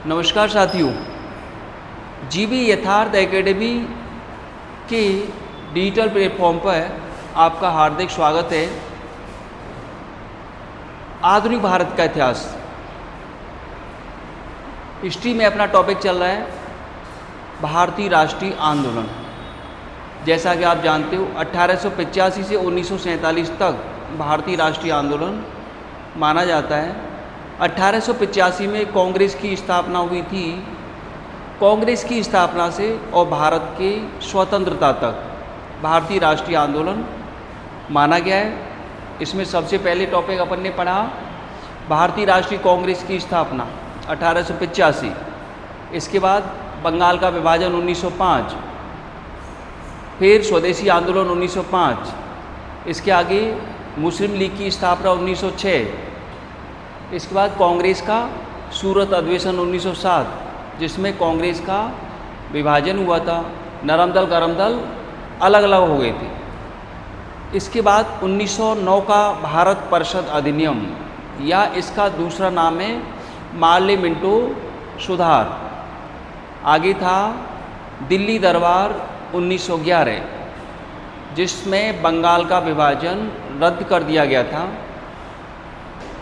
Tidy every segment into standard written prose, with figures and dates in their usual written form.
नमस्कार साथियों, जीबी यथार्थ एकेडमी के डिजिटल प्लेटफॉर्म पर आपका हार्दिक स्वागत है। आधुनिक भारत का इतिहास हिस्ट्री में अपना टॉपिक चल रहा है भारतीय राष्ट्रीय आंदोलन। जैसा कि आप जानते हो 1885 से 1947 तक भारतीय राष्ट्रीय आंदोलन माना जाता है। 1885 में कांग्रेस की स्थापना हुई थी। कांग्रेस की स्थापना से और भारत के स्वतंत्रता तक भारतीय राष्ट्रीय आंदोलन माना गया है। इसमें सबसे पहले टॉपिक अपन ने पढ़ा भारतीय राष्ट्रीय कांग्रेस की स्थापना 1885। इसके बाद बंगाल का विभाजन 1905, फिर स्वदेशी आंदोलन 1905। इसके आगे मुस्लिम लीग की स्थापना 1906। इसके बाद कांग्रेस का सूरत अधिवेशन 1907, जिसमें कांग्रेस का विभाजन हुआ था। नरम दल गरम दल अलग अलग हो गए थे। इसके बाद 1909 का भारत परिषद अधिनियम, या इसका दूसरा नाम है मार्ले मिंटो सुधार। आगे था दिल्ली दरबार 1911, जिसमें बंगाल का विभाजन रद्द कर दिया गया था।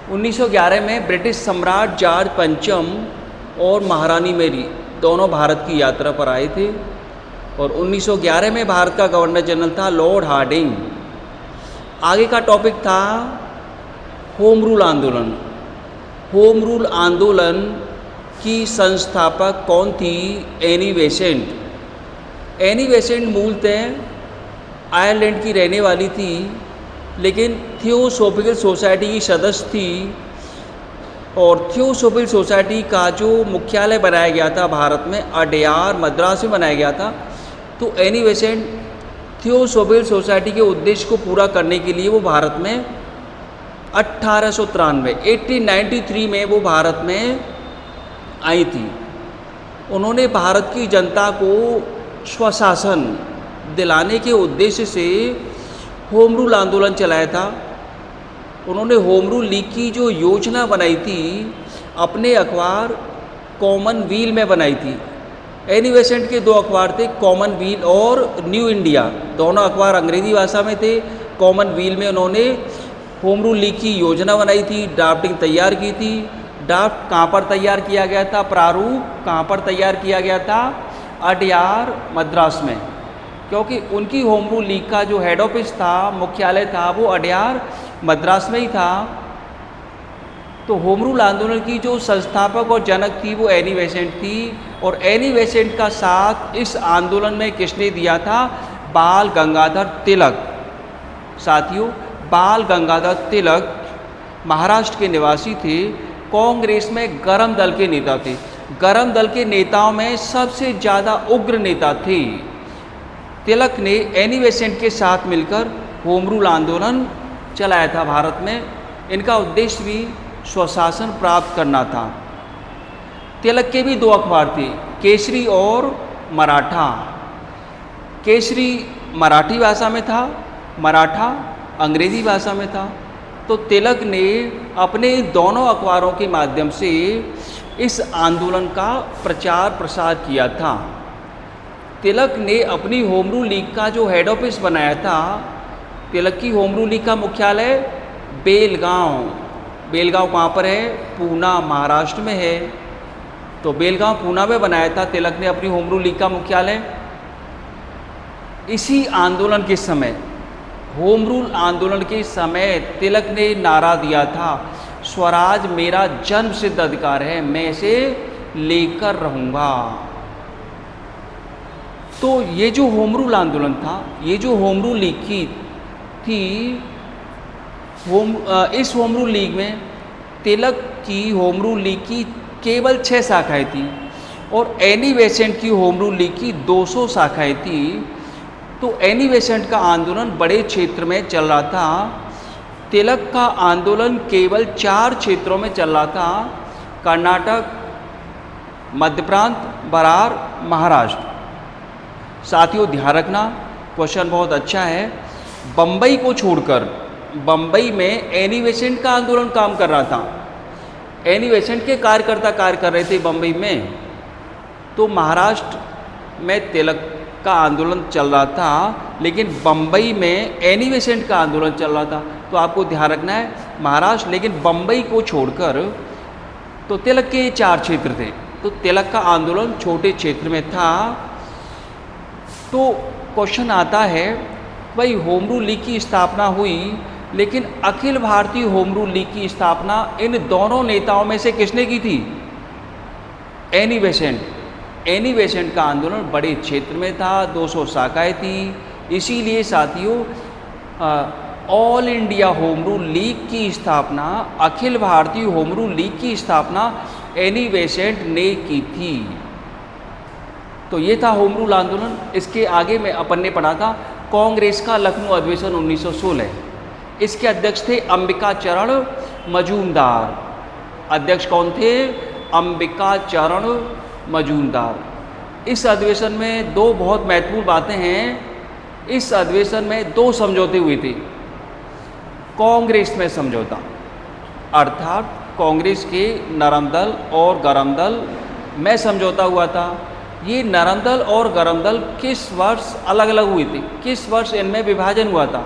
1911 में ब्रिटिश सम्राट जॉर्ज पंचम और महारानी मेरी दोनों भारत की यात्रा पर आए थे और 1911 में भारत का गवर्नर जनरल था लॉर्ड हार्डिंग। आगे का टॉपिक था होम रूल आंदोलन। होम रूल आंदोलन की संस्थापक कौन थी? Annie Besant. एनी बेसेंट मूलतः आयरलैंड की रहने वाली थी, लेकिन थियोसॉफिकल सोसाइटी की सदस्य थी। और थियोसॉफिकल सोसाइटी का जो मुख्यालय बनाया गया था भारत में अडयार मद्रास में बनाया गया था। तो एनी बेसेंट थियोसॉफिकल सोसाइटी के उद्देश्य को पूरा करने के लिए वो भारत में 1893 में वो भारत में आई थी। उन्होंने भारत की जनता को स्वशासन दिलाने के उद्देश्य से होम रूल आंदोलन चलाया था। उन्होंने होम रूल लीग की जो योजना बनाई थी अपने अखबार कॉमनवील में बनाई थी। एनी बेसेंट के दो अखबार थे, कॉमनवील और न्यू इंडिया। दोनों अखबार अंग्रेजी भाषा में थे। कॉमनवील में उन्होंने होम रूल लीग की योजना बनाई थी, ड्राफ्टिंग तैयार की थी। ड्राफ्ट कहाँ पर तैयार किया गया था? प्रारूप कहाँ पर तैयार किया गया था? अडयार मद्रास में, क्योंकि उनकी होम रूल लीग का जो हेड ऑफिस था, मुख्यालय था, वो अडयार मद्रास में ही था। तो होम रूल आंदोलन की जो संस्थापक और जनक थी वो एनी बेसेंट थी। और एनी बेसेंट का साथ इस आंदोलन में किसने दिया था? बाल गंगाधर तिलक। साथियों, बाल गंगाधर तिलक महाराष्ट्र के निवासी थे। कांग्रेस में गरम दल के नेता थे। गरम दल के नेताओं में सबसे ज़्यादा उग्र नेता थे। तिलक ने एनी बेसेंट के साथ मिलकर होम रूल आंदोलन चलाया था भारत में। इनका उद्देश्य भी स्वशासन प्राप्त करना था। तिलक के भी दो अखबार थे, केसरी और मराठा। केसरी मराठी भाषा में था, मराठा अंग्रेजी भाषा में था। तो तिलक ने अपने दोनों अखबारों के माध्यम से इस आंदोलन का प्रचार प्रसार किया था। तिलक ने अपनी होम रूल लीग का जो हेड ऑफिस बनाया था, तिलक की होम रूल लीग का मुख्यालय बेलगांव। बेलगांव कहाँ पर है? पूना, महाराष्ट्र में है। तो बेलगांव पूना में बनाया था तिलक ने अपनी होम रूल लीग का मुख्यालय। इसी आंदोलन के समय, होम रूल आंदोलन के समय तिलक ने नारा दिया था, स्वराज मेरा जन्म सिद्ध अधिकार है, मैं इसे लेकर रहूँगा। तो ये जो होम रूल आंदोलन था, ये जो होम रूल लीग की थी, इस होम रूल लीग में तिलक की होम रूल लीग की केवल 6 शाखाएँ थी और एनी बेसेंट की होम रूल लीग की 200 शाखाएँ थी। तो एनी बेसेंट का आंदोलन बड़े क्षेत्र में चल रहा था। तिलक का आंदोलन केवल 4 क्षेत्रों में चल रहा था, कर्नाटक, मध्य प्रांत, बरार, महाराष्ट्र। साथियों, ध्यान रखना, क्वेश्चन बहुत अच्छा है। बम्बई को छोड़कर, बम्बई में एनी बेसेंट का आंदोलन काम कर रहा था। एनी बेसेंट के कार्यकर्ता कार्य कर रहे थे बम्बई में, तो महाराष्ट्र में तिलक का आंदोलन चल रहा था, लेकिन बम्बई में एनी बेसेंट का आंदोलन चल रहा था। तो आपको ध्यान रखना है, महाराष्ट्र, लेकिन बम्बई को छोड़कर तो तिलक के 4 क्षेत्र थे, तो तिलक का आंदोलन छोटे क्षेत्र में था। तो क्वेश्चन आता है, भाई होम रूल लीग की स्थापना हुई, लेकिन Akhil Bharatiya home rule league की स्थापना इन दोनों नेताओं में से किसने की थी? Annie Besant. एनी बेसेंट का आंदोलन बड़े क्षेत्र में था, 200 शाखाएँ थी, इसीलिए साथियों all India home rule league की स्थापना, Akhil Bharatiya home rule league की स्थापना एनी बेसेंट ने की थी। तो ये था होम रूल आंदोलन। इसके आगे में अपन ने पढ़ा था कांग्रेस का लखनऊ अधिवेशन 1916। इसके अध्यक्ष थे अंबिका चरण मजूमदार। अध्यक्ष कौन थे? अंबिका चरण मजूमदार। इस अधिवेशन में 2 बहुत महत्वपूर्ण बातें हैं। इस अधिवेशन में 2 समझौते हुए थे। कांग्रेस में समझौता, अर्थात कांग्रेस के नरम दल और गरम दल में समझौता हुआ था। ये नरम दल और गरम दल किस वर्ष अलग अलग हुए थे, किस वर्ष इनमें विभाजन हुआ था?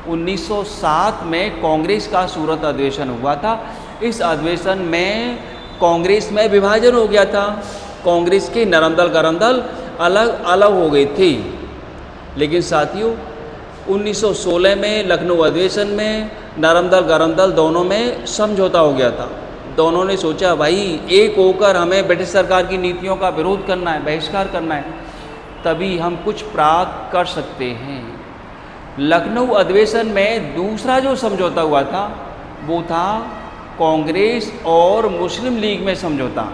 1907 में कांग्रेस का सूरत अधिवेशन हुआ था। इस अधिवेशन में कांग्रेस में विभाजन हो गया था, कांग्रेस के नरम दल गरम दल अलग अलग हो गए थे। लेकिन साथियों 1916 में लखनऊ अधिवेशन में नरम दल गरम दल दोनों में समझौता हो गया था। दोनों ने सोचा भाई एक होकर हमें ब्रिटिश सरकार की नीतियों का विरोध करना है, बहिष्कार करना है, तभी हम कुछ प्राप्त कर सकते हैं। लखनऊ अधिवेशन में दूसरा जो समझौता हुआ था वो था कांग्रेस और मुस्लिम लीग में समझौता।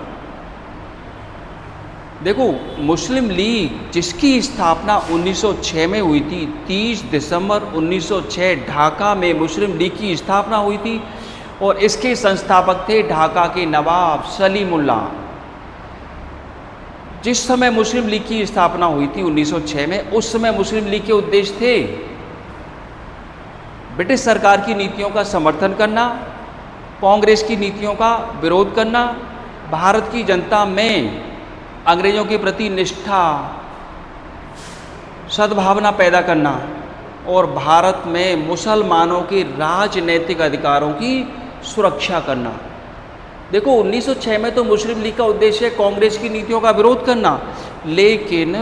देखो, मुस्लिम लीग जिसकी स्थापना 1906 में हुई थी, 30 दिसंबर 1906 ढाका में मुस्लिम लीग की स्थापना हुई थी और इसके संस्थापक थे ढाका के नवाब सलीमुल्लाह। जिस समय मुस्लिम लीग की स्थापना हुई थी 1906 में, उस समय मुस्लिम लीग के उद्देश्य थे ब्रिटिश सरकार की नीतियों का समर्थन करना, कांग्रेस की नीतियों का विरोध करना, भारत की जनता में अंग्रेजों के प्रति निष्ठा, सद्भावना पैदा करना और भारत में मुसलमानों के राजनैतिक अधिकारों की सुरक्षा करना। देखो 1906 में तो मुस्लिम लीग का उद्देश्य कांग्रेस की नीतियों का विरोध करना, लेकिन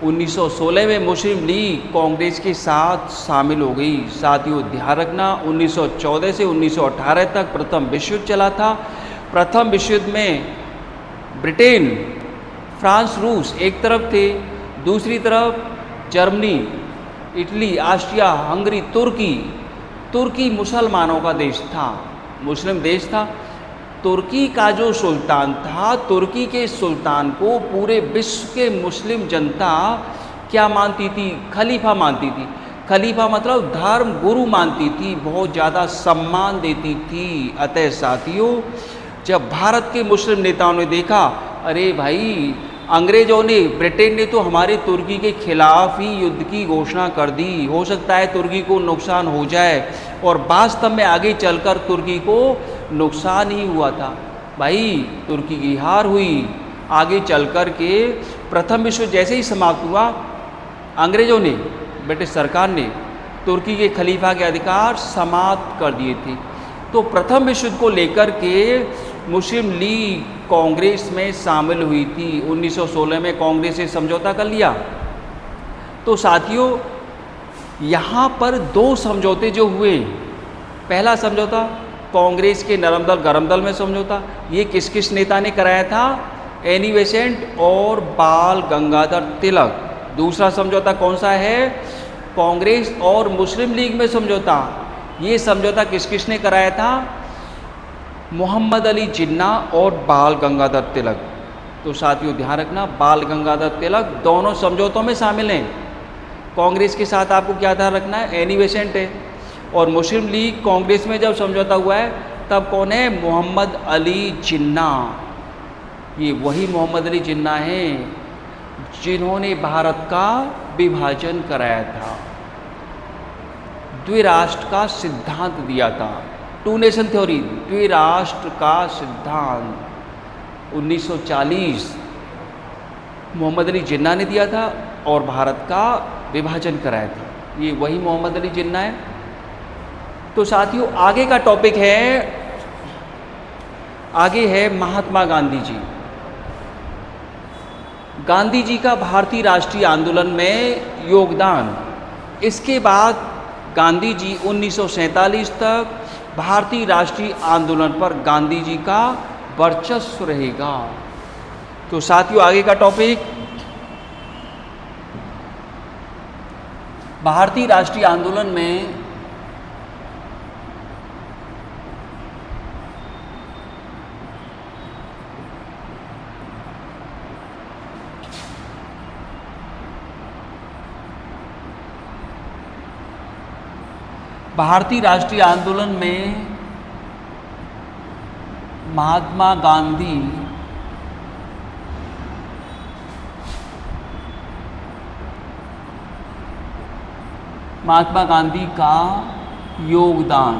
1916 में मुस्लिम लीग कांग्रेस के साथ शामिल हो गई। साथियों ध्यान रखना, 1914 से 1918 तक प्रथम विश्व युद्ध चला था। प्रथम विश्व युद्ध में ब्रिटेन, फ्रांस, रूस एक तरफ थे, दूसरी तरफ जर्मनी, इटली, ऑस्ट्रिया, हंगरी, तुर्की मुसलमानों का देश था, मुस्लिम देश था। तुर्की का जो सुल्तान था, तुर्की के सुल्तान को पूरे विश्व के मुस्लिम जनता क्या मानती थी? खलीफा मानती थी। खलीफा मतलब धर्म गुरु मानती थी, बहुत ज़्यादा सम्मान देती थी। अतः साथियों, जब भारत के मुस्लिम नेताओं ने देखा, अरे भाई अंग्रेजों ने, ब्रिटेन ने तो हमारे तुर्की के खिलाफ ही युद्ध की घोषणा कर दी, हो सकता है तुर्की को नुकसान हो जाए, और वास्तव में आगे चलकर तुर्की को नुकसान ही हुआ था। भाई तुर्की की हार हुई। आगे चलकर के प्रथम विश्व जैसे ही समाप्त हुआ, अंग्रेजों ने, ब्रिटिश सरकार ने तुर्की के खलीफा के अधिकार समाप्त कर दिए थे। तो प्रथम विश्व युद्ध को लेकर के मुस्लिम लीग कांग्रेस में शामिल हुई थी। 1916 में कांग्रेस से समझौता कर लिया। तो साथियों यहाँ पर 2 समझौते जो हुए, पहला समझौता कांग्रेस के नरम दल गरम दल में समझौता, ये किस किस नेता ने कराया था? एनी बेसेंट और बाल गंगाधर तिलक। दूसरा समझौता कौन सा है? कांग्रेस और मुस्लिम लीग में समझौता। ये समझौता किस किस ने कराया था? मोहम्मद अली जिन्ना और बाल गंगाधर तिलक। तो साथियों ध्यान रखना, बाल गंगाधर तिलक दोनों समझौतों में शामिल हैं। कांग्रेस के साथ आपको क्या ध्यान रखना है? एनी बेसेंट है। और मुस्लिम लीग कांग्रेस में जब समझौता हुआ है तब कौन है? मोहम्मद अली जिन्ना। ये वही मोहम्मद अली जिन्ना हैं जिन्होंने भारत का विभाजन कराया था, द्विराष्ट्र का सिद्धांत दिया था। टू नेशन थ्योरी, द्विराष्ट्र का सिद्धांत 1940 मोहम्मद अली जिन्ना ने दिया था और भारत का विभाजन कराया था। ये वही मोहम्मद अली जिन्ना है। तो साथियों आगे का टॉपिक है, आगे है महात्मा गांधी जी। गांधी जी का भारतीय राष्ट्रीय आंदोलन में योगदान। इसके बाद गांधी जी 1947 तक भारतीय राष्ट्रीय आंदोलन पर गांधी जी का वर्चस्व रहेगा। तो साथियों आगे का टॉपिक भारतीय राष्ट्रीय आंदोलन में भारतीय राष्ट्रीय आंदोलन में महात्मा गांधी का योगदान।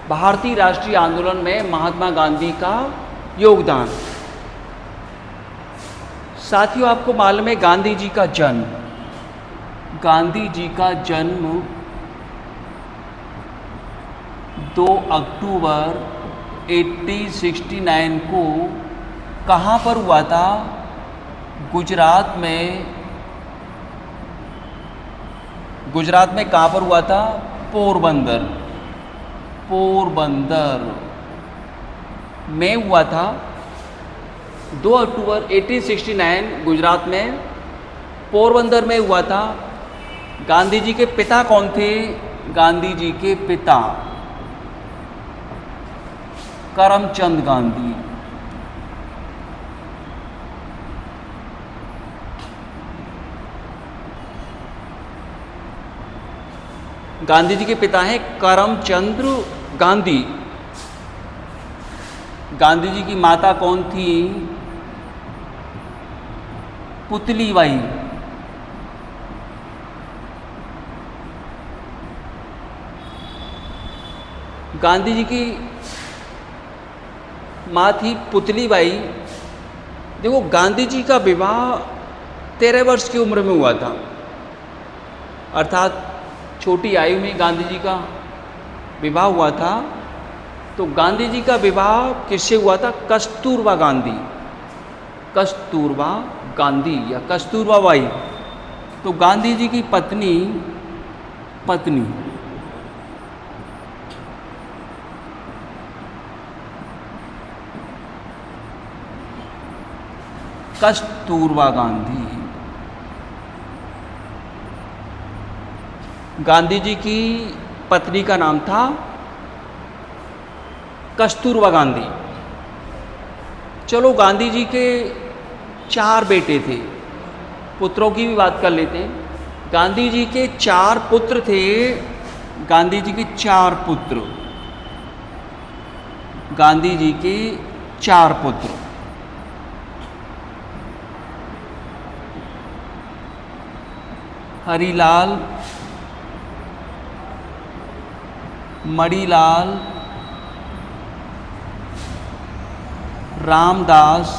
भारतीय राष्ट्रीय आंदोलन में महात्मा गांधी का योगदान। साथियों आपको मालूम है गांधी जी का जन्म 2 अक्टूबर 1869 को कहाँ पर हुआ था? गुजरात में कहाँ पर हुआ था? पोरबंदर में हुआ था। 2 अक्टूबर 1869 गुजरात में पोरबंदर में हुआ था। गांधी जी के पिता कौन थे? गांधी जी के पिता करमचंद गांधी। गांधी जी के पिता हैं करमचंद गांधी। गांधी जी की माता कौन थी? पुतलीबाई। गांधी जी की माँ थी पुतलीबाई। देखो गांधी जी का विवाह 13 वर्ष की उम्र में हुआ था, अर्थात छोटी आयु में गांधी जी का विवाह हुआ था। तो गांधी जी का विवाह किससे हुआ था? कस्तूरबा गांधी या कस्तूरबा बाई। तो गांधी जी की पत्नी कस्तूरबा गांधी। गांधी जी की पत्नी का नाम था कस्तूरबा गांधी। चलो गांधी जी के 4 बेटे थे, पुत्रों की भी बात कर लेते हैं। गांधी जी के 4 पुत्र थे। गांधी जी के 4 पुत्र, गांधी जी के 4 पुत्र। हरिलाल, मणिलाल, रामदास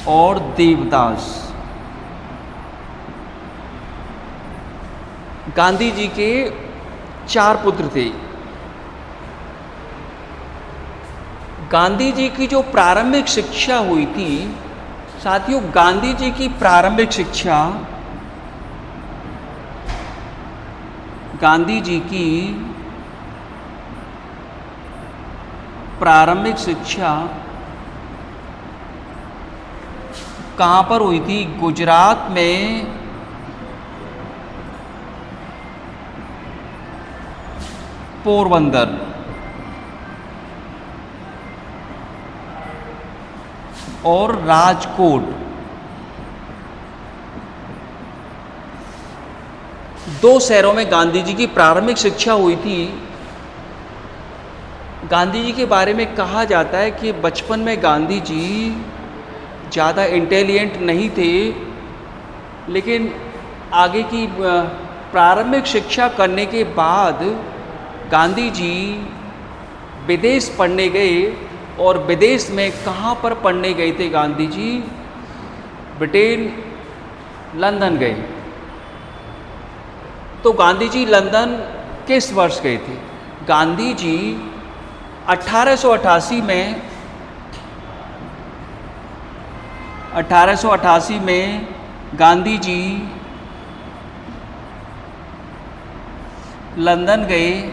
और देवदास। गांधी जी के 4 पुत्र थे। गांधी जी की जो प्रारंभिक शिक्षा हुई थी, साथियों गांधी जी की प्रारंभिक शिक्षा, गांधी जी की प्रारंभिक शिक्षा कहाँ पर हुई थी? गुजरात में पोरबंदर और राजकोट, 2 शहरों में गांधी जी की प्रारंभिक शिक्षा हुई थी। गांधी जी के बारे में कहा जाता है कि बचपन में गांधी जी ज़्यादा इंटेलिजेंट नहीं थे लेकिन आगे की प्रारंभिक शिक्षा करने के बाद गांधी जी विदेश पढ़ने गए। और विदेश में कहाँ पर पढ़ने गए थे गांधी जी? ब्रिटेन, लंदन गए। तो गांधी जी लंदन किस वर्ष गए थे? गांधी जी 1888 में गांधी जी लंदन गए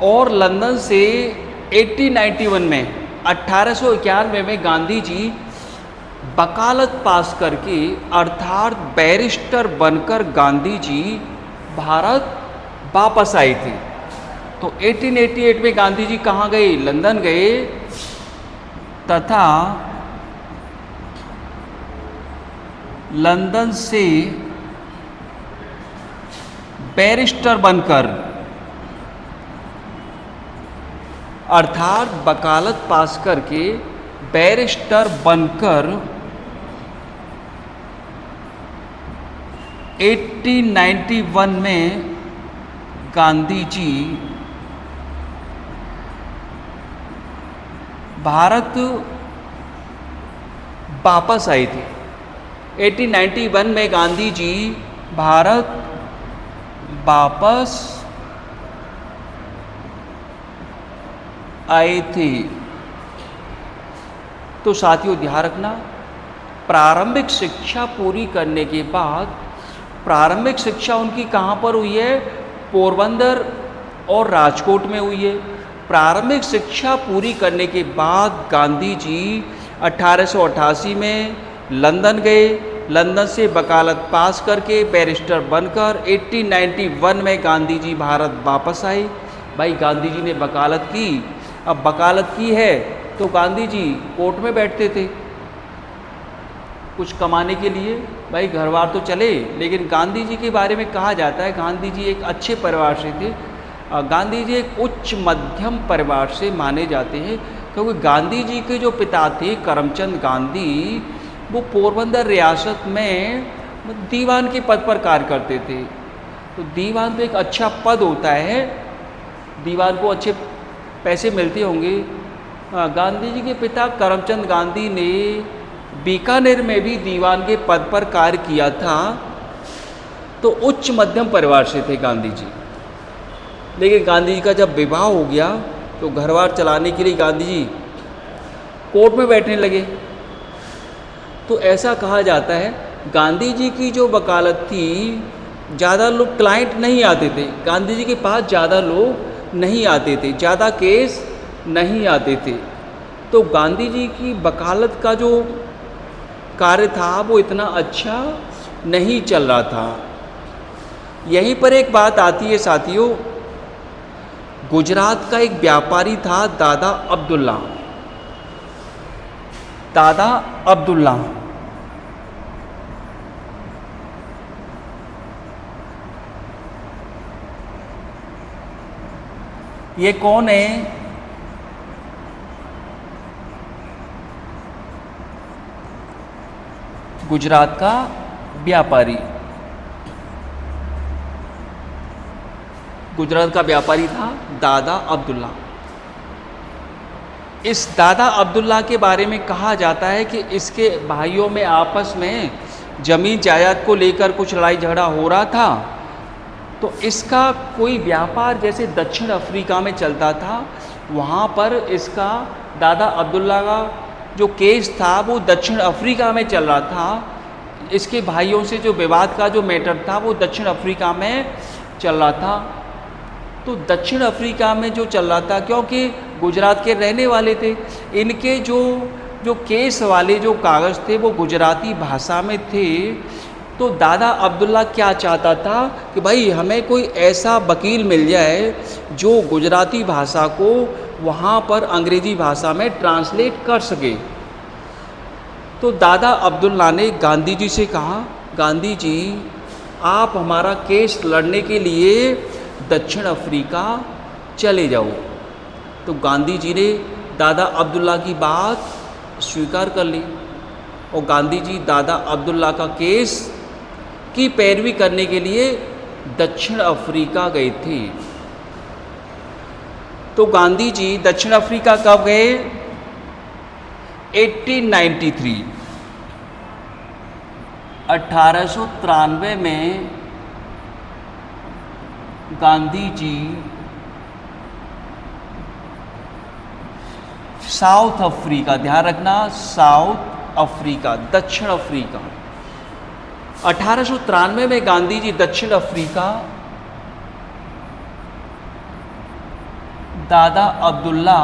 और लंदन से 1891 में गांधी जी वकालत पास करके अर्थात बैरिस्टर बनकर गांधी जी भारत वापस आए थे। तो 1888 में गांधी जी कहाँ गए? लंदन गए तथा लंदन से बैरिस्टर बनकर अर्थात वकालत पास करके बैरिस्टर बनकर 1891 में गांधी जी भारत वापस आए थे। 1891 में गांधी जी भारत वापस आए थे। तो साथियों ध्यान रखना, प्रारंभिक शिक्षा पूरी करने के बाद, प्रारंभिक शिक्षा उनकी कहाँ पर हुई है? पोरबंदर और राजकोट में हुई है। प्रारंभिक शिक्षा पूरी करने के बाद गांधी जी 1888 में लंदन गए। लंदन से वकालत पास करके बैरिस्टर बनकर 1891 में गांधी जी भारत वापस आए। भाई गांधी जी ने वकालत की। अब वकालत की है तो गांधी जी कोर्ट में बैठते थे कुछ कमाने के लिए। भाई घर बार तो चले, लेकिन गांधी जी के बारे में कहा जाता है गांधी जी एक अच्छे परिवार से थे। गांधी जी एक उच्च मध्यम परिवार से माने जाते हैं, क्योंकि गांधी जी के जो पिता थे करमचंद गांधी, वो पोरबंदर रियासत में दीवान के पद पर कार्य करते थे। तो दीवान तो एक अच्छा पद होता है, दीवान को अच्छे पैसे मिलते होंगे। गांधी जी के पिता करमचंद गांधी ने बीकानेर में भी दीवान के पद पर कार्य किया था। तो उच्च मध्यम परिवार से थे गांधी जी। लेकिन गांधी जी का जब विवाह हो गया तो घरबार चलाने के लिए गांधी जी कोर्ट में बैठने लगे। तो ऐसा कहा जाता है गांधी जी की जो वकालत थी, ज़्यादा लोग क्लाइंट नहीं आते थे गांधी जी के पास, ज़्यादा लोग नहीं आते थे, ज़्यादा केस नहीं आते थे। तो गांधी जी की वकालत का जो कार्य था वो इतना अच्छा नहीं चल रहा था। यहीं पर एक बात आती है साथियों, गुजरात का एक व्यापारी था दादा अब्दुल्ला। दादा अब्दुल्ला ये कौन है? गुजरात का व्यापारी। गुजरात का व्यापारी था दादा अब्दुल्ला। इस दादा अब्दुल्ला के बारे में कहा जाता है कि इसके भाइयों में आपस में जमीन जायदाद को लेकर कुछ लड़ाई झगड़ा हो रहा था। तो इसका कोई व्यापार जैसे दक्षिण अफ्रीका में चलता था, वहाँ पर इसका दादा अब्दुल्ला का जो केस था वो दक्षिण अफ्रीका में चल रहा था। इसके भाइयों से जो विवाद का जो मैटर था वो दक्षिण अफ्रीका में चल रहा था। तो दक्षिण अफ्रीका में जो चल रहा था, क्योंकि गुजरात के रहने वाले थे, इनके जो केस वाले जो कागज़ थे वो गुजराती भाषा में थे। तो दादा अब्दुल्ला क्या चाहता था कि भाई हमें कोई ऐसा वकील मिल जाए जो गुजराती भाषा को वहाँ पर अंग्रेज़ी भाषा में ट्रांसलेट कर सके। तो दादा अब्दुल्ला ने गांधी जी से कहा, गांधी जी आप हमारा केस लड़ने के लिए दक्षिण अफ्रीका चले जाओ। तो गांधी जी ने दादा अब्दुल्ला की बात स्वीकार कर ली। और गांधी जी दादा अब्दुल्ला का केस की पैरवी करने के लिए दक्षिण अफ्रीका गए थे। तो गांधी जी दक्षिण अफ्रीका कब गए? 1893 1893 में गांधी जी साउथ अफ्रीका, ध्यान रखना, साउथ अफ्रीका, दक्षिण अफ्रीका, 1893 में गांधी जी दक्षिण अफ्रीका दादा अब्दुल्ला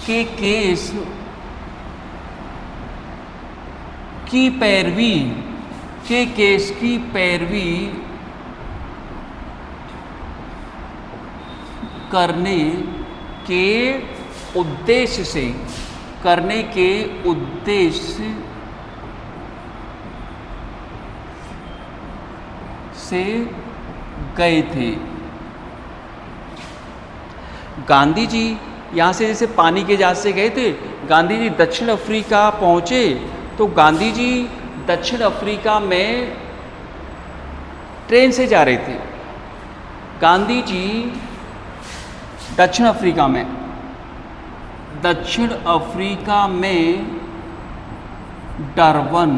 के केस की पैरवी करने के उद्देश्य से गए थे। गांधी जी यहाँ से जैसे पानी के जहाज से गए थे, गांधी जी दक्षिण अफ्रीका पहुँचे तो गांधी जी दक्षिण अफ्रीका में ट्रेन से जा रहे थे। गांधी जी दक्षिण अफ्रीका में डरबन,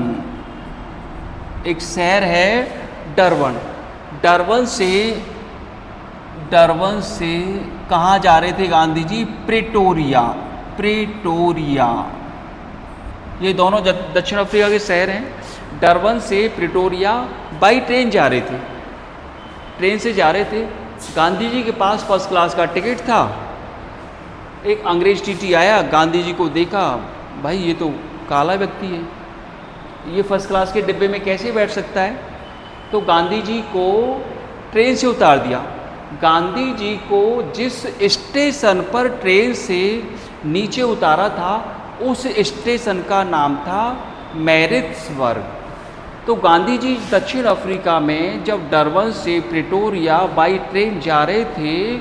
एक शहर है डरबन से कहाँ जा रहे थे गांधी जी? प्रेटोरिया। ये दोनों दक्षिण अफ्रीका के शहर हैं। डरबन से प्रेटोरिया बाई ट्रेन जा रहे थे, ट्रेन से जा रहे थे। गांधी जी के पास फर्स्ट क्लास का टिकट था। एक अंग्रेज टीटी आया, गांधी जी को देखा, भाई ये तो काला व्यक्ति है, ये फर्स्ट क्लास के डिब्बे में कैसे बैठ सकता है? तो गांधी जी को ट्रेन से उतार दिया। गांधी जी को जिस स्टेशन पर ट्रेन से नीचे उतारा था उस स्टेशन का नाम था मैरिट्सबर्ग। तो गांधी जी दक्षिण अफ्रीका में जब डरबन से प्रेटोरिया बाई ट्रेन जा रहे थे,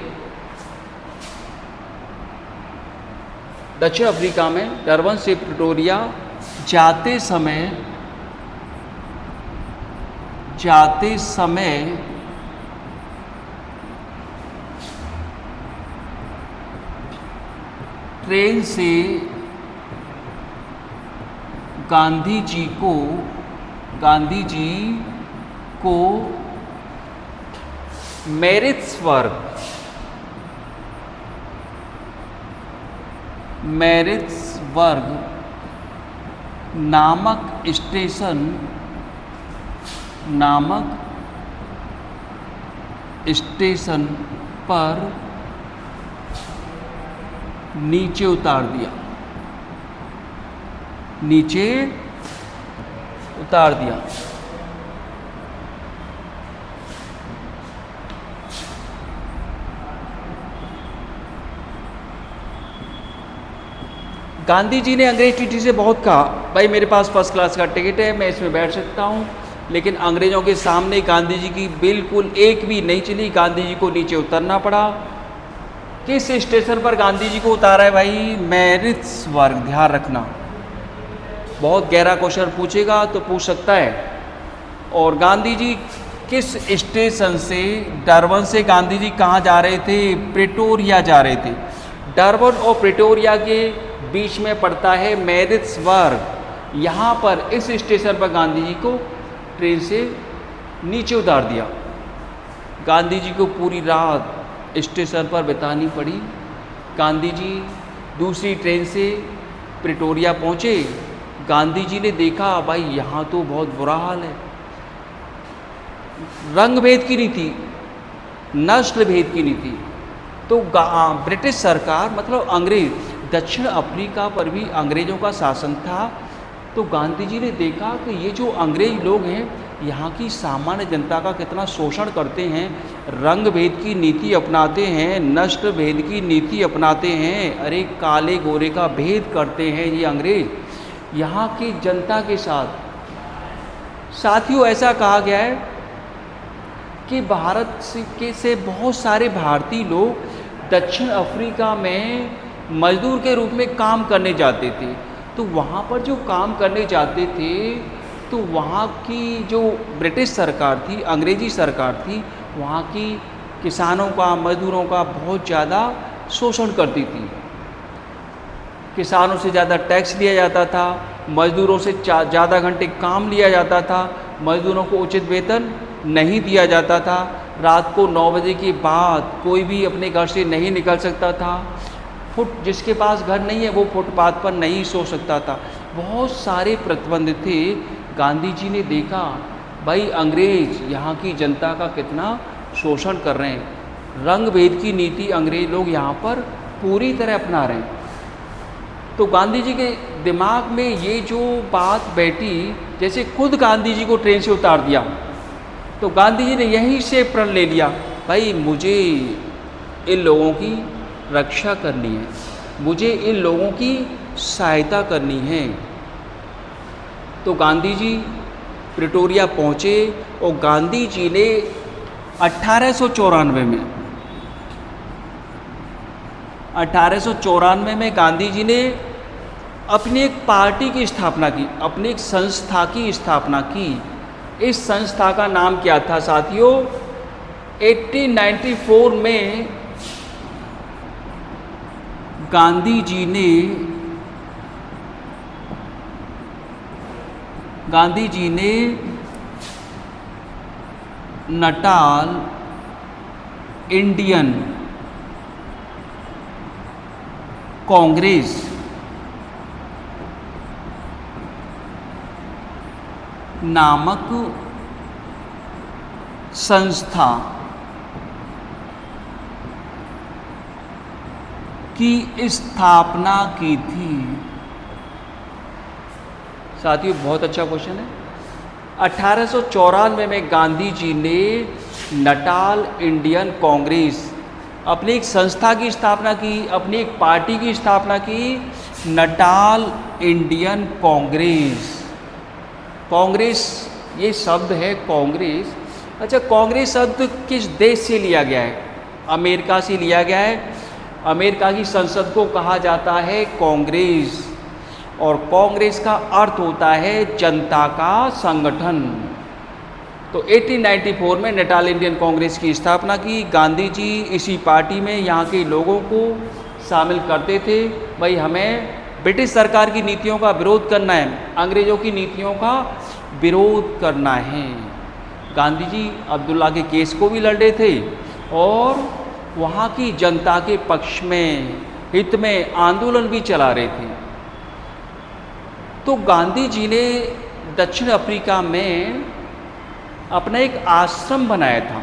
दक्षिण अफ्रीका में डरबन से प्रेटोरिया जाते समय ट्रेन से गांधी जी को मैरिट्सबर्ग नामक स्टेशन पर नीचे उतार दिया। गांधी जी ने अंग्रेज टीटी से बहुत कहा, भाई मेरे पास फर्स्ट क्लास का टिकट है, मैं इसमें बैठ सकता हूँ, लेकिन अंग्रेज़ों के सामने गांधी जी की बिल्कुल एक भी नहीं चली। गांधी जी को नीचे उतरना पड़ा। किस स्टेशन पर गांधी जी को उतारा है भाई? मैरिट्सबर्ग, ध्यान रखना, बहुत गहरा क्वेश्चन पूछेगा तो पूछ सकता है। और गांधी जी किस स्टेशन से, डरबन से गांधी जी कहाँ जा रहे थे? प्रेटोरिया जा रहे थे। डरबन और प्रेटोरिया के बीच में पड़ता है मैरिट्सबर्ग। यहाँ पर इस स्टेशन पर गांधी जी को ट्रेन से नीचे उतार दिया। गांधी जी को पूरी रात स्टेशन पर बितानी पड़ी। गांधी जी दूसरी ट्रेन से प्रेटोरिया पहुँचे। गांधी जी ने देखा, भाई यहाँ तो बहुत बुरा हाल है, रंग भेद की नीति, नस्ल भेद की नीति। तो ब्रिटिश सरकार, मतलब अंग्रेज, दक्षिण अफ्रीका पर भी अंग्रेज़ों का शासन था। तो गांधी जी ने देखा कि ये जो अंग्रेज लोग हैं यहाँ की सामान्य जनता का कितना शोषण करते हैं, रंग भेद की नीति अपनाते हैं, नस्ल भेद की नीति अपनाते हैं, अरे काले गोरे का भेद करते हैं ये अंग्रेज यहाँ की जनता के साथ। साथियों, ऐसा कहा गया है कि भारत से बहुत सारे भारतीय लोग दक्षिण अफ्रीका में मजदूर के रूप में काम करने जाते थे। तो वहाँ पर जो काम करने जाते थे तो वहाँ की जो ब्रिटिश सरकार थी, अंग्रेज़ी सरकार थी, वहाँ की किसानों का, मज़दूरों का बहुत ज़्यादा शोषण करती थी। किसानों से ज़्यादा टैक्स लिया जाता था, मज़दूरों से ज़्यादा घंटे काम लिया जाता था, मज़दूरों को उचित वेतन नहीं दिया जाता था। रात को 9 बजे के बाद कोई भी अपने घर से नहीं निकल सकता था। जिसके पास घर नहीं है वो फुटपाथ पर नहीं सो सकता था। बहुत सारे प्रतिबंध थे। गांधी जी ने देखा भाई अंग्रेज़ यहाँ की जनता का कितना शोषण कर रहे हैं, रंग भेद की नीति अंग्रेज़ लोग यहाँ पर पूरी तरह अपना रहे हैं। तो गांधी जी के दिमाग में ये जो बात बैठी, जैसे खुद गांधी जी को ट्रेन से उतार दिया, तो गांधी जी ने यहीं से प्रण ले लिया, भाई मुझे इन लोगों की रक्षा करनी है, मुझे इन लोगों की सहायता करनी है। तो गांधी जी प्रिटोरिया पहुँचे और गांधी जी ने 1894 में गांधी जी ने अपनी एक पार्टी की स्थापना की, अपनी एक संस्था की स्थापना की। इस संस्था का नाम क्या था साथियों? 1894 में गांधी जी ने नटाल इंडियन कांग्रेस नामक संस्था की स्थापना की थी। साथियों बहुत अच्छा क्वेश्चन है। 1894 में गांधी जी ने नटाल इंडियन कांग्रेस, अपनी एक संस्था की स्थापना की, अपनी एक पार्टी की स्थापना की, नटाल इंडियन कांग्रेस। कांग्रेस ये शब्द है कांग्रेस। अच्छा, कांग्रेस शब्द किस देश से लिया गया है? अमेरिका से लिया गया है। अमेरिका की संसद को कहा जाता है कांग्रेस, और कांग्रेस का अर्थ होता है जनता का संगठन। तो 1894 में नटाल इंडियन कांग्रेस की स्थापना की। गांधी जी इसी पार्टी में यहाँ के लोगों को शामिल करते थे। भाई हमें ब्रिटिश सरकार की नीतियों का विरोध करना है, अंग्रेज़ों की नीतियों का विरोध करना है। गांधी जी अब्दुल्ला के केस को भी लड़े थे और वहाँ की जनता के पक्ष में, हित में आंदोलन भी चला रहे थे। तो गांधी जी ने दक्षिण अफ्रीका में अपना एक आश्रम बनाया था,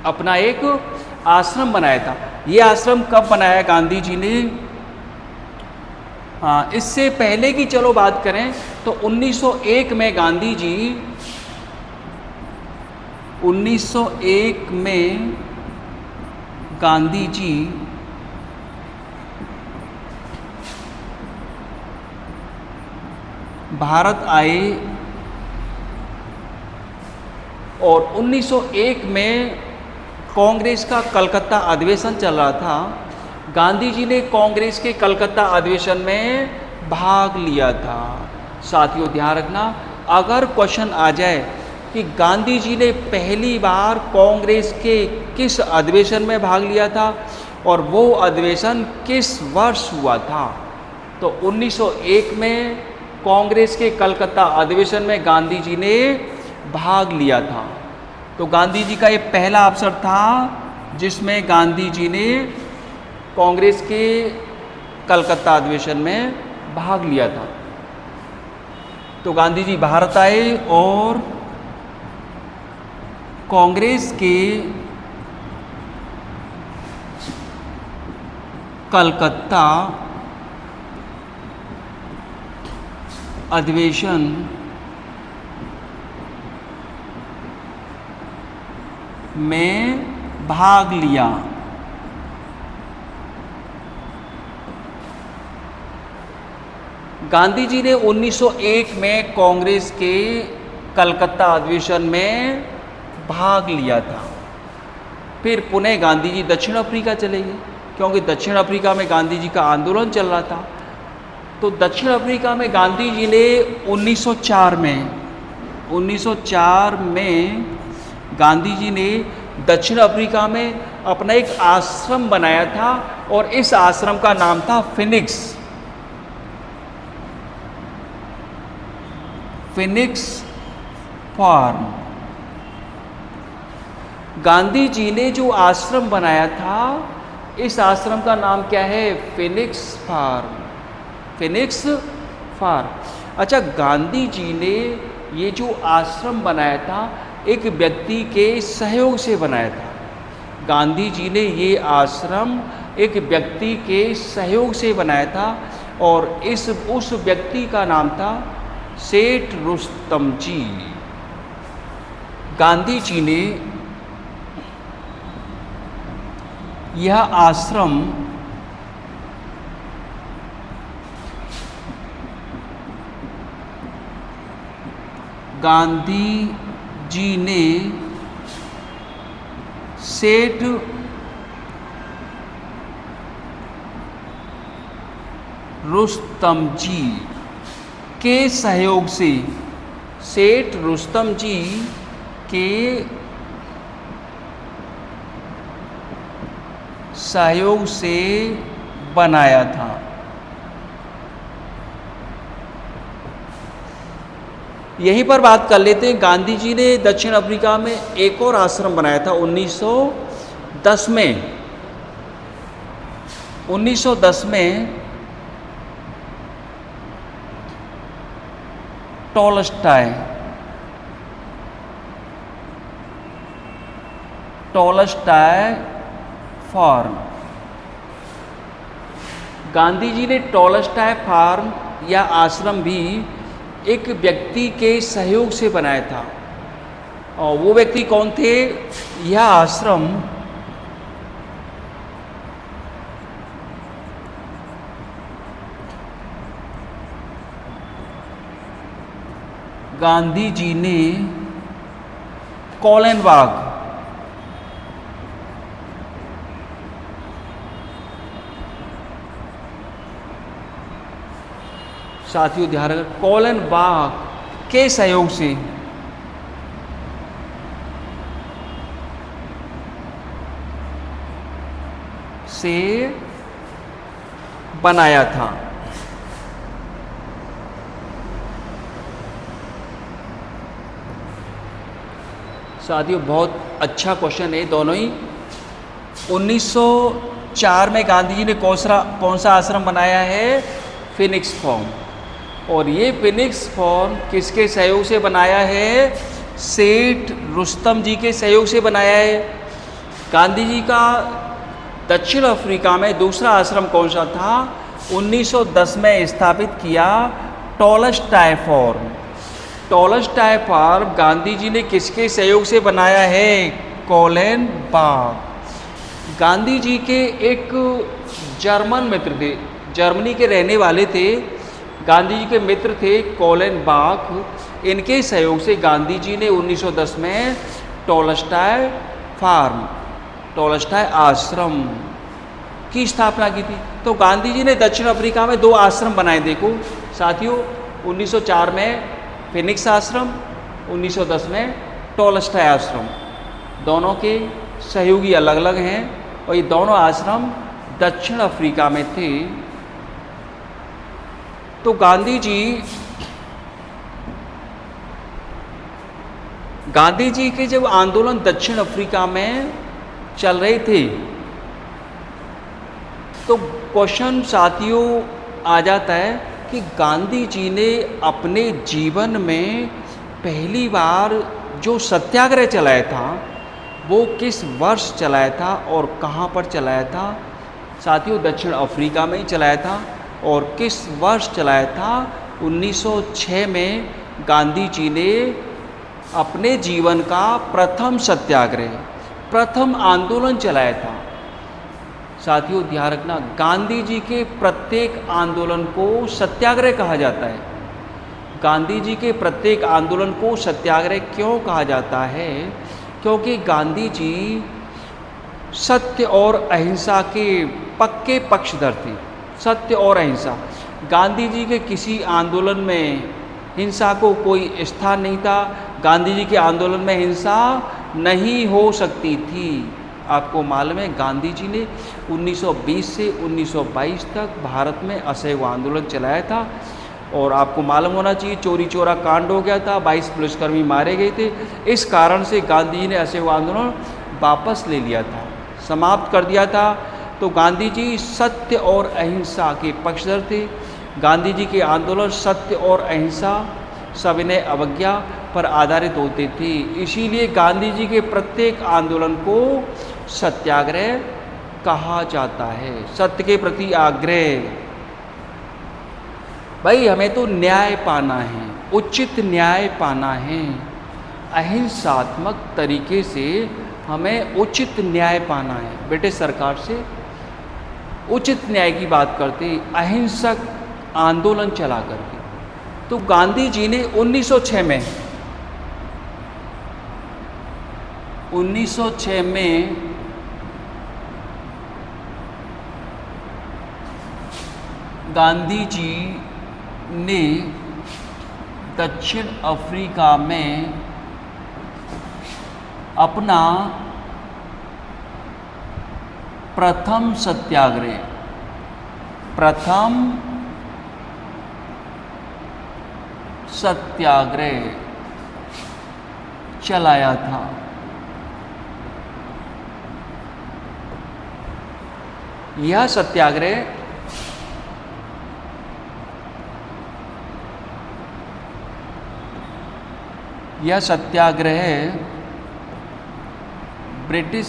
अपना एक आश्रम बनाया था। ये आश्रम कब बनाया गांधी जी ने? इससे पहले की चलो बात करें तो 1901 में गांधी जी 1901 में गांधी जी भारत आए और 1901 में कांग्रेस का कलकत्ता अधिवेशन चल रहा था। गांधी जी ने कांग्रेस के कलकत्ता अधिवेशन में भाग लिया था। साथियों ध्यान रखना, अगर क्वेश्चन आ जाए कि गांधी जी ने पहली बार कांग्रेस के किस अधिवेशन में भाग लिया था और वो अधिवेशन किस वर्ष हुआ था, तो 1901 में कांग्रेस के कलकत्ता अधिवेशन में गांधी जी ने भाग लिया था। तो गांधी जी का ये पहला अवसर था जिसमें गांधी जी ने कांग्रेस के कलकत्ता अधिवेशन में भाग लिया था। तो गांधी जी भारत आए और कांग्रेस के कलकत्ता अधिवेशन में भाग लिया। गांधी जी ने 1901 में कांग्रेस के कलकत्ता अधिवेशन में भाग लिया था। फिर पुनः गांधी जी दक्षिण अफ्रीका चले गए। क्योंकि दक्षिण अफ्रीका में गांधी जी का आंदोलन चल रहा था। तो दक्षिण अफ्रीका में गांधी जी ने 1904 में गांधी जी ने दक्षिण अफ्रीका में अपना एक आश्रम बनाया था और इस आश्रम का नाम था फिनिक्स फार्म। गांधी जी ने जो आश्रम बनाया था, इस आश्रम का नाम क्या है? Phoenix farm. अच्छा, गांधी जी ने ये जो आश्रम बनाया था एक व्यक्ति के सहयोग से बनाया था। गांधी जी ने ये आश्रम एक व्यक्ति के सहयोग से बनाया था और उस व्यक्ति का नाम था सेठ रुस्तम जी। गांधी जी ने यह आश्रम सेठ रुस्तम जी के सहयोग से, सेठ रुस्तम जी के सहयोग से बनाया था। यहीं पर बात कर लेते हैं। गांधी जी ने दक्षिण अफ्रीका में एक और आश्रम बनाया था 1910 में। 1910 में टॉलस्टॉय फार्म। गांधी जी ने टॉलस्टॉय फार्म या आश्रम भी एक व्यक्ति के सहयोग से बनाया था। और वो व्यक्ति कौन थे? यह आश्रम गांधी जी ने कोलनबाग, साथियों ध्यान रखें, कोलनबाग के सहयोग से बनाया था। साथियों बहुत अच्छा क्वेश्चन है दोनों ही। 1904 में गांधी जी ने कौन सा आश्रम बनाया है? Phoenix farm. और ये फिनिक्स फार्म किसके सहयोग से बनाया है? सेठ रुस्तम जी के सहयोग से बनाया है। गांधी जी का दक्षिण अफ्रीका में दूसरा आश्रम कौन सा था? 1910 में स्थापित किया Tolstoy farm. Tolstoy farm Gandhi ji ने किसके सहयोग से बनाया है? कोलनबाग। गांधी जी के एक जर्मन मित्र थे, जर्मनी के रहने वाले थे, गांधी जी के मित्र थे कोलनबाग। इनके सहयोग से गांधी जी ने 1910 में टॉलस्टॉय फार्म, टॉलस्टॉय आश्रम की स्थापना की थी। तो गांधी जी ने दक्षिण अफ्रीका में दो आश्रम बनाए। देखो साथियों, 1904 में फिनिक्स आश्रम, 1910 में टॉलस्टॉय आश्रम। दोनों के सहयोगी अलग अलग हैं और ये दोनों आश्रम दक्षिण अफ्रीका में थे। तो गांधी जी के जब आंदोलन दक्षिण अफ्रीका में चल रहे थे तो क्वेश्चन साथियों आ जाता है कि गांधी जी ने अपने जीवन में पहली बार जो सत्याग्रह चलाया था वो किस वर्ष चलाया था और कहाँ पर चलाया था? साथियों दक्षिण अफ्रीका में ही चलाया था। और किस वर्ष चलाया था? 1906 में गांधी जी ने अपने जीवन का प्रथम सत्याग्रह, प्रथम आंदोलन चलाया था। साथियों ध्यान रखना, गांधी जी के प्रत्येक आंदोलन को सत्याग्रह कहा जाता है। गांधी जी के प्रत्येक आंदोलन को सत्याग्रह क्यों कहा जाता है? क्योंकि गांधी जी सत्य और अहिंसा के पक्के पक्षधर थे, सत्य और अहिंसा। गांधी जी के किसी आंदोलन में हिंसा को कोई स्थान नहीं था। गांधी जी के आंदोलन में हिंसा नहीं हो सकती थी। आपको मालूम है गांधी जी ने 1920 से 1922 तक भारत में असहयोग आंदोलन चलाया था, और आपको मालूम होना चाहिए चोरी चोरा कांड हो गया था, 22 पुलिसकर्मी मारे गए थे। इस कारण से गांधी जी ने असहयोग आंदोलन वापस ले लिया था, समाप्त कर दिया था। तो गांधी जी सत्य और अहिंसा के पक्षधर थे। गांधी जी के आंदोलन सत्य और अहिंसा, सविनय अवज्ञा पर आधारित होते थे। इसीलिए गांधी जी के प्रत्येक आंदोलन को सत्याग्रह कहा जाता है, सत्य के प्रति आग्रह। भाई हमें तो न्याय पाना है, उचित न्याय पाना है। अहिंसात्मक तरीके से हमें उचित न्याय पाना है। ब्रिटिश सरकार से उचित न्याय की बात करते, अहिंसक आंदोलन चला करके। तो गांधी जी ने 1906 में गांधी जी ने दक्षिण अफ्रीका में अपना प्रथम सत्याग्रह चलाया था। यह सत्याग्रह ब्रिटिश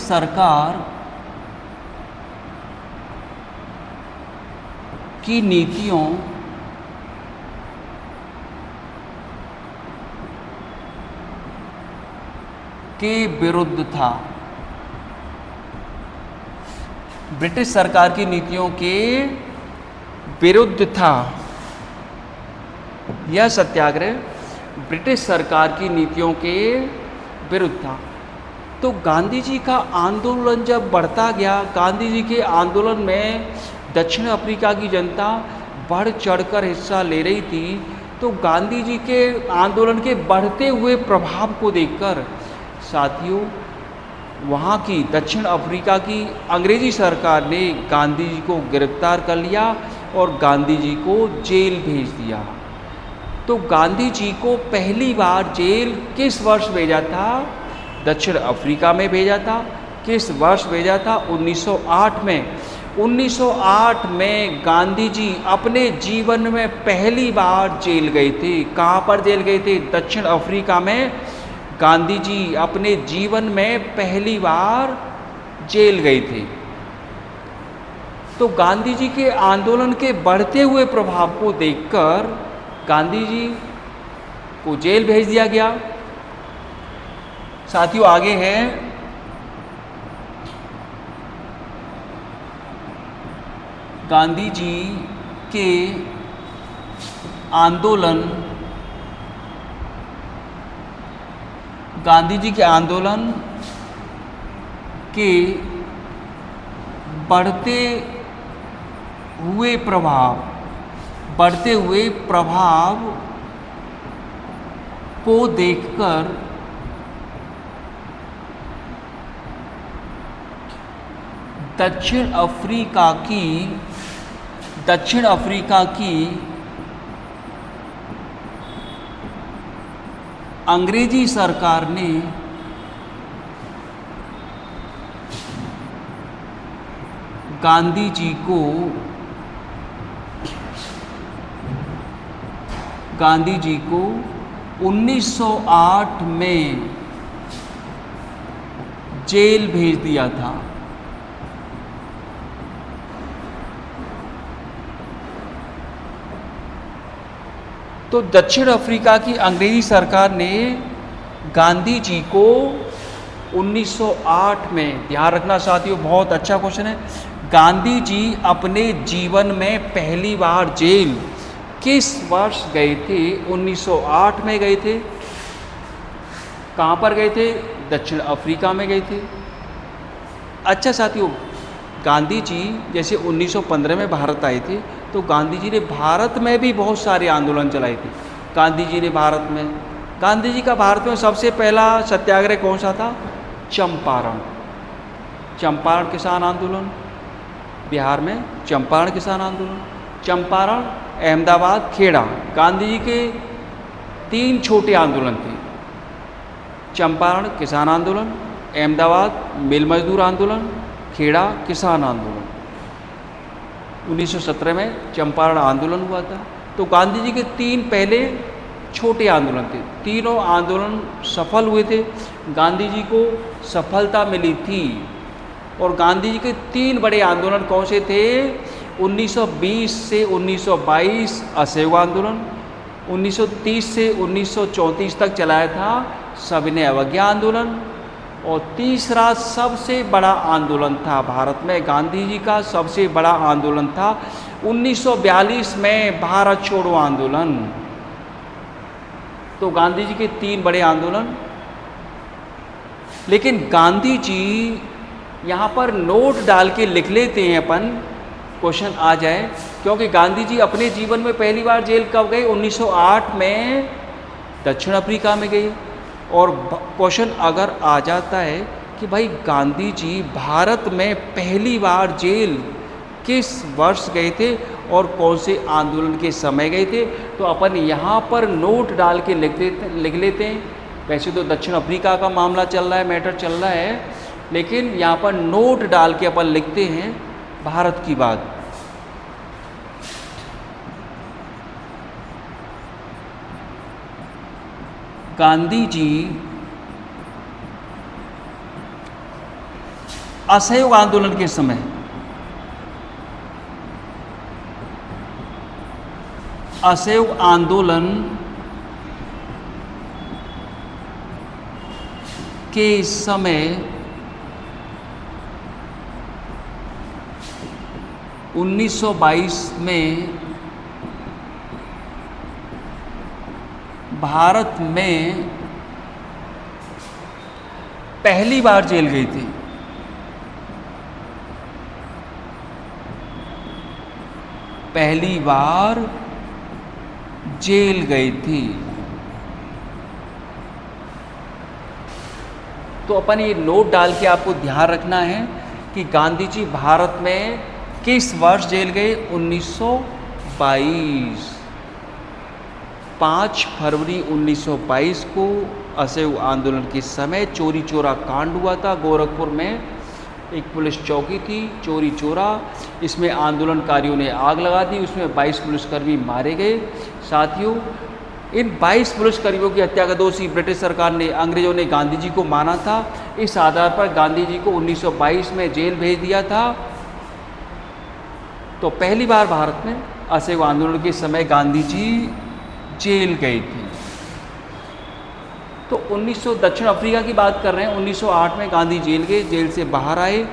सरकार की नीतियों के विरुद्ध था। ब्रिटिश सरकार की नीतियों के विरुद्ध था। यह सत्याग्रह ब्रिटिश सरकार की नीतियों के विरुद्ध था। तो गांधी जी का आंदोलन जब बढ़ता गया, गांधी जी के आंदोलन में दक्षिण अफ्रीका की जनता बढ़ चढ़कर हिस्सा ले रही थी। तो गांधी जी के आंदोलन के बढ़ते हुए प्रभाव को देखकर साथियों, वहाँ की दक्षिण अफ्रीका की अंग्रेजी सरकार ने गांधी जी को गिरफ्तार कर लिया और गांधी जी को जेल भेज दिया। तो गांधी जी को पहली बार जेल किस वर्ष भेजा था? दक्षिण अफ्रीका में भेजा था। किस वर्ष भेजा था? 1908 में। 1908 में गांधी जी अपने जीवन में पहली बार जेल गए थे। कहाँ पर जेल गए थे? दक्षिण अफ्रीका में गांधी जी अपने जीवन में पहली बार जेल गए थे। तो गांधी जी के आंदोलन के बढ़ते हुए प्रभाव को देखकर गांधी जी को जेल भेज दिया गया। साथियों आगे हैं गांधी जी के आंदोलन के बढ़ते हुए प्रभाव को देखकर दक्षिण अफ्रीका की अंग्रेजी सरकार ने गांधी जी को 1908 में जेल भेज दिया था। तो दक्षिण अफ्रीका की अंग्रेजी सरकार ने गांधी जी को 1908 में, ध्यान रखना साथियों बहुत अच्छा क्वेश्चन है, गांधी जी अपने जीवन में पहली बार जेल किस वर्ष गए थे? 1908 में गए थे। कहाँ पर गए थे? दक्षिण अफ्रीका में गए थे। अच्छा साथियों, गांधी जी जैसे 1915 में भारत आए थे, तो गांधी जी ने भारत में भी बहुत सारे आंदोलन चलाए थे। गांधी जी का भारत में सबसे पहला सत्याग्रह कौन सा था? चंपारण किसान आंदोलन। बिहार में चंपारण किसान आंदोलन, चंपारण, अहमदाबाद, खेड़ा। गांधी जी के 3 छोटे आंदोलन थे। चंपारण किसान आंदोलन, अहमदाबाद मिल मजदूर आंदोलन, खेड़ा किसान आंदोलन। 1917 में चंपारण आंदोलन हुआ था। तो गांधी जी के 3 पहले छोटे आंदोलन थे। तीनों आंदोलन सफल हुए थे, गांधी जी को सफलता मिली थी। और गांधी जी के 3 बड़े आंदोलन कौन से थे? 1920 से 1922 असहयोग आंदोलन, 1930 से 1934 तक चलाया था सविनय अवज्ञा आंदोलन, और तीसरा सबसे बड़ा आंदोलन था भारत में गांधी जी का सबसे बड़ा आंदोलन था 1942 में भारत छोड़ो आंदोलन। तो गांधी जी के 3 बड़े आंदोलन। लेकिन गांधी जी यहाँ पर नोट डाल के लिख लेते हैं अपन, क्वेश्चन आ जाए, क्योंकि गांधी जी अपने जीवन में पहली बार जेल कब गए? 1908 में दक्षिण अफ्रीका में गए। और क्वेश्चन अगर आ जाता है कि भाई गांधी जी भारत में पहली बार जेल किस वर्ष गए थे और कौन से आंदोलन के समय गए थे, तो अपन यहाँ पर नोट डाल के लिख लेते हैं। वैसे तो दक्षिण अफ्रीका का मामला चल रहा है, मैटर चल रहा है, लेकिन यहाँ पर नोट डाल के अपन लिखते हैं भारत की बात। गांधी जी असहयोग आंदोलन के समय असहयोग आंदोलन के समय 1922 में भारत में पहली बार जेल गई थी। पहली बार जेल गई थी। तो अपन ये नोट डाल के आपको ध्यान रखना है कि गांधी जी भारत में किस वर्ष जेल गए? 1922। 5 फरवरी 1922 को असहयोग आंदोलन के समय चोरी चोरा कांड हुआ था। गोरखपुर में एक पुलिस चौकी थी, चोरी चोरा, इसमें आंदोलनकारियों ने आग लगा दी, उसमें 22 पुलिसकर्मी मारे गए। साथियों, इन 22 पुलिसकर्मियों की हत्या का दोषी ब्रिटिश सरकार ने, अंग्रेजों ने गांधी जी को माना था। इस आधार पर गांधी जी को 1922 में जेल भेज दिया था। तो पहली बार भारत में असहयोग आंदोलन के समय गांधी जी जेल गई थी। तो 1900 दक्षिण अफ्रीका की बात कर रहे हैं। 1908 में गांधी जेल गए, जेल से बाहर आए,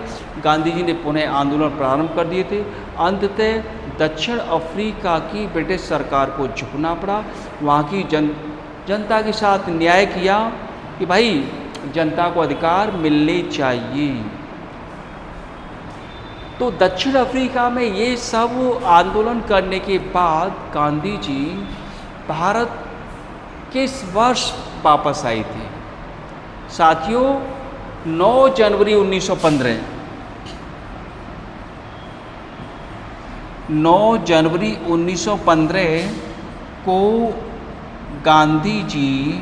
गांधी जी ने पुनः आंदोलन प्रारंभ कर दिए थे। अंततः दक्षिण अफ्रीका की ब्रिटिश सरकार को झुकना पड़ा। वहाँ की जनता के साथ न्याय किया कि भाई जनता को अधिकार मिलने चाहिए। तो दक्षिण अफ्रीका में ये सब आंदोलन करने के बाद गांधी जी भारत किस वर्ष वापस आई थी? साथियों, 9 जनवरी 1915। 9 जनवरी 1915 को गांधी जी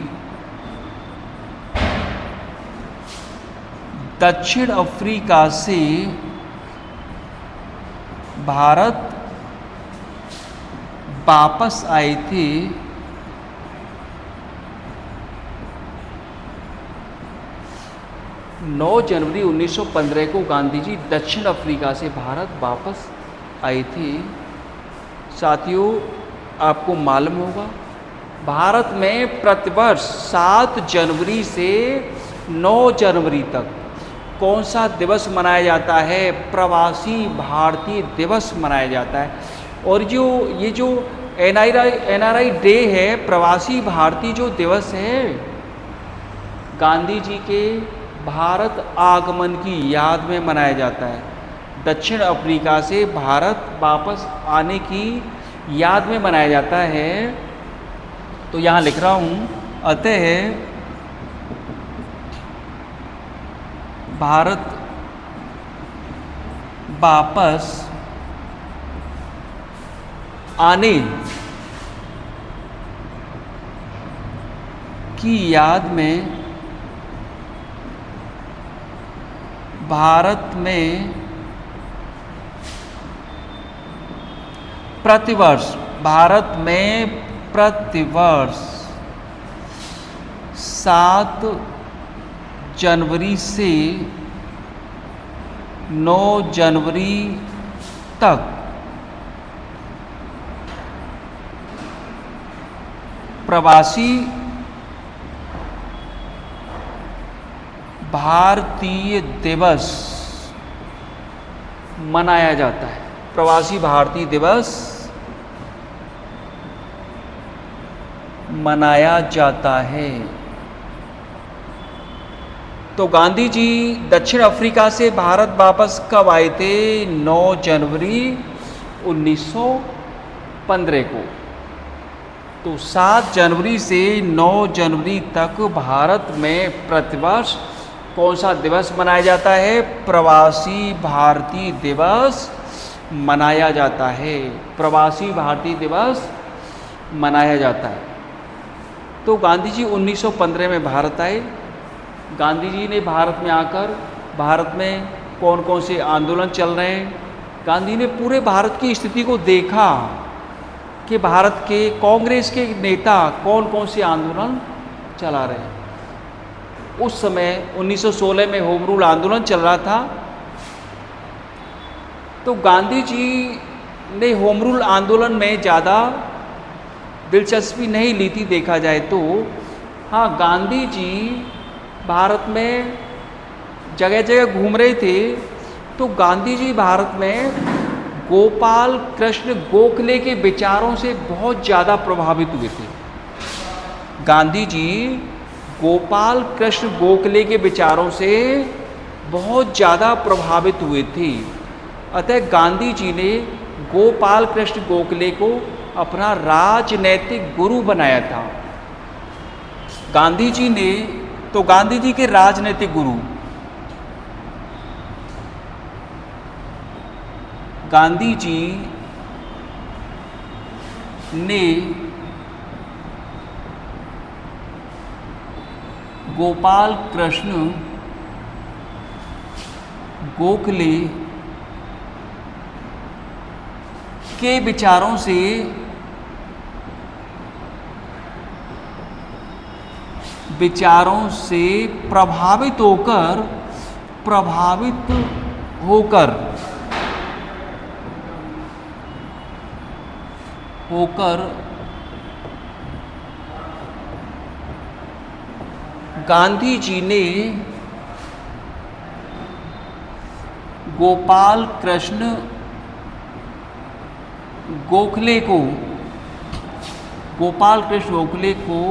दक्षिण अफ्रीका से भारत वापस आए थे। नौ जनवरी 1915 को गांधी जी दक्षिण अफ्रीका से भारत वापस आए थे। साथियों, आपको मालूम होगा भारत में प्रतिवर्ष 7 जनवरी से 9 जनवरी तक कौन सा दिवस मनाया जाता है? प्रवासी भारतीय दिवस मनाया जाता है। और ये जो NRI डे है, प्रवासी भारतीय जो दिवस है, गांधी जी के भारत आगमन की याद में मनाया जाता है। दक्षिण अफ्रीका से भारत वापस आने की याद में मनाया जाता है। तो यहाँ लिख रहा हूँ, अतः भारत वापस आने की याद में भारत में प्रतिवर्ष 7 जनवरी से 9 जनवरी तक प्रवासी भारतीय दिवस मनाया जाता है। प्रवासी भारतीय दिवस मनाया जाता है। तो गांधी जी दक्षिण अफ्रीका से भारत वापस कब आए थे? 9 जनवरी 1915 को। तो 7 जनवरी से 9 जनवरी तक भारत में प्रतिवर्ष कौन सा दिवस मनाया जाता है? प्रवासी भारतीय दिवस मनाया जाता है। प्रवासी भारतीय दिवस मनाया जाता है। तो गांधी जी 1915 में भारत आए। गांधी जी ने भारत में आकर भारत में कौन कौन से आंदोलन चल रहे हैं, गांधी ने पूरे भारत की स्थिति को देखा कि भारत के कांग्रेस के नेता कौन कौन से आंदोलन चला रहे हैं। उस समय 1916 में होम रूल आंदोलन चल रहा था। तो गांधी जी ने होम रूल आंदोलन में ज़्यादा दिलचस्पी नहीं ली थी देखा जाए तो। हाँ, गांधी जी भारत में जगह जगह घूम रहे थे। तो गांधी जी भारत में गोपाल कृष्ण गोखले के विचारों से बहुत ज़्यादा प्रभावित हुए थे। गांधी जी गोपाल कृष्ण गोखले के विचारों से बहुत ज़्यादा प्रभावित हुए थे। अतः गांधी जी ने गोपाल कृष्ण गोखले को अपना राजनैतिक गुरु बनाया था। गांधी जी ने, तो गांधी जी के राजनैतिक गुरु गांधी जी ने गोपाल कृष्ण गोखले के विचारों से प्रभावित होकर गांधी जी ने गोपाल कृष्ण गोखले को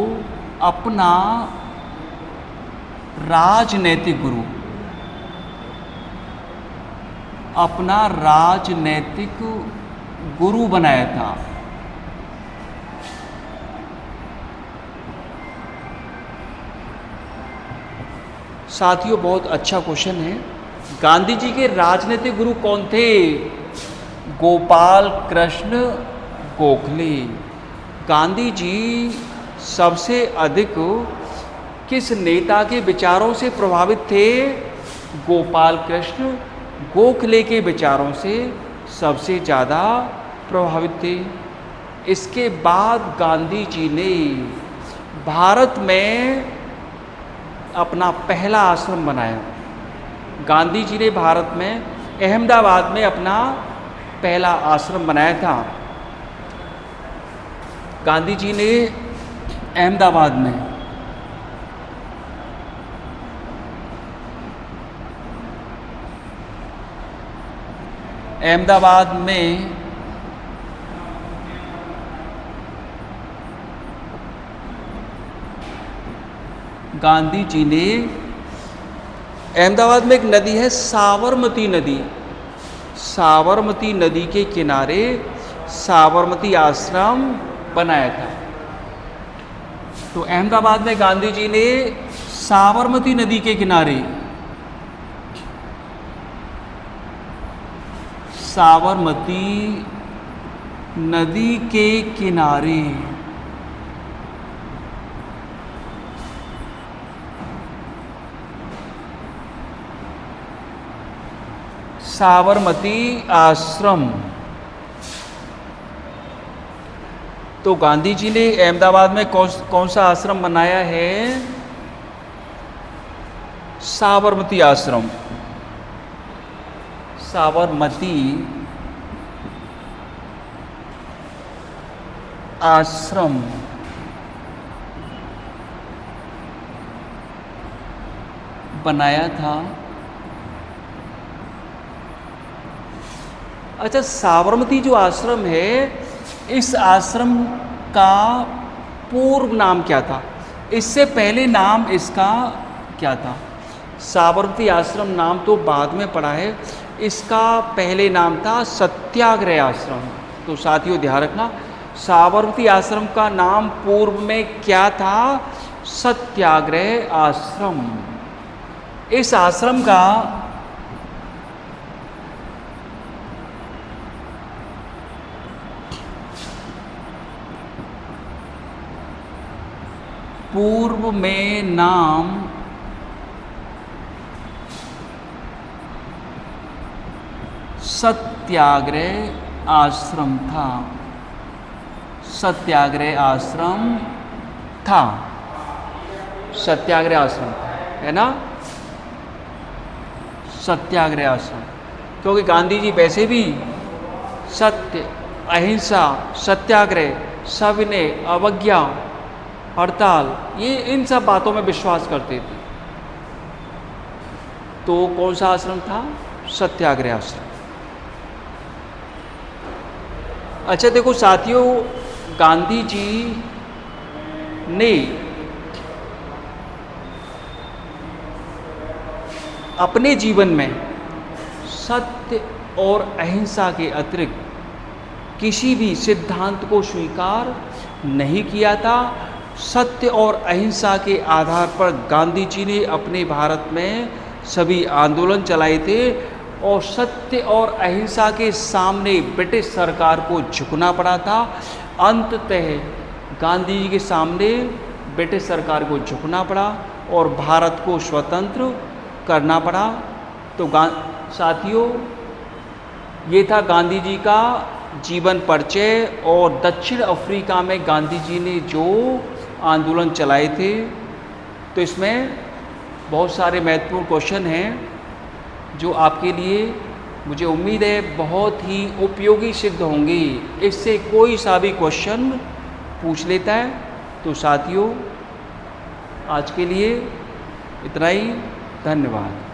अपना राजनैतिक गुरु बनाया था। साथियों, बहुत अच्छा क्वेश्चन है। गांधी जी के राजनीतिक गुरु कौन थे? गोपाल कृष्ण गोखले। गांधी जी सबसे अधिक किस नेता के विचारों से प्रभावित थे? गोपाल कृष्ण गोखले के विचारों से सबसे ज़्यादा प्रभावित थे। इसके बाद गांधी जी ने भारत में अपना पहला आश्रम बनाया। गांधी जी ने भारत में अहमदाबाद में अपना पहला आश्रम बनाया था। गांधी जी ने अहमदाबाद में गांधी जी ने अहमदाबाद में एक नदी है साबरमती नदी, साबरमती नदी के किनारे साबरमती आश्रम बनाया था। तो अहमदाबाद में गांधी जी ने साबरमती नदी के किनारे, साबरमती नदी के किनारे साबरमती आश्रम। तो गांधी जी ने अहमदाबाद में कौन सा आश्रम बनाया है? साबरमती आश्रम। साबरमती आश्रम बनाया था। अच्छा, साबरमती जो आश्रम है, इस आश्रम का पूर्व नाम क्या था? इससे पहले नाम इसका क्या था? साबरमती आश्रम नाम तो बाद में पड़ा है, इसका पहले नाम था सत्याग्रह आश्रम। तो साथियों ध्यान रखना, साबरमती आश्रम का नाम पूर्व में क्या था? सत्याग्रह आश्रम। इस आश्रम का पूर्व में नाम सत्याग्रह आश्रम था। सत्याग्रह आश्रम था, सत्याग्रह आश्रम है ना, सत्याग्रह आश्रम। क्योंकि गांधी जी वैसे भी सत्य, अहिंसा, सत्याग्रह, सविनय, अवज्ञा, हड़ताल, ये इन सब बातों में विश्वास करते थे। तो कौन सा आश्रम था? सत्याग्रह आश्रम। अच्छा देखो साथियों, गांधी जी ने अपने जीवन में सत्य और अहिंसा के अतिरिक्त किसी भी सिद्धांत को स्वीकार नहीं किया था। सत्य और अहिंसा के आधार पर गांधी जी ने अपने भारत में सभी आंदोलन चलाए थे और सत्य और अहिंसा के सामने ब्रिटिश सरकार को झुकना पड़ा था। अंततः गांधी जी के सामने ब्रिटिश सरकार को झुकना पड़ा और भारत को स्वतंत्र करना पड़ा। तो साथियों, ये था गांधी जी का जीवन परिचय और दक्षिण अफ्रीका में गांधी जी ने जो आंदोलन चलाए थे। तो इसमें बहुत सारे महत्वपूर्ण क्वेश्चन हैं जो आपके लिए, मुझे उम्मीद है, बहुत ही उपयोगी सिद्ध होंगे। इससे कोई सा भी क्वेश्चन पूछ लेता है। तो साथियों, आज के लिए इतना ही। धन्यवाद।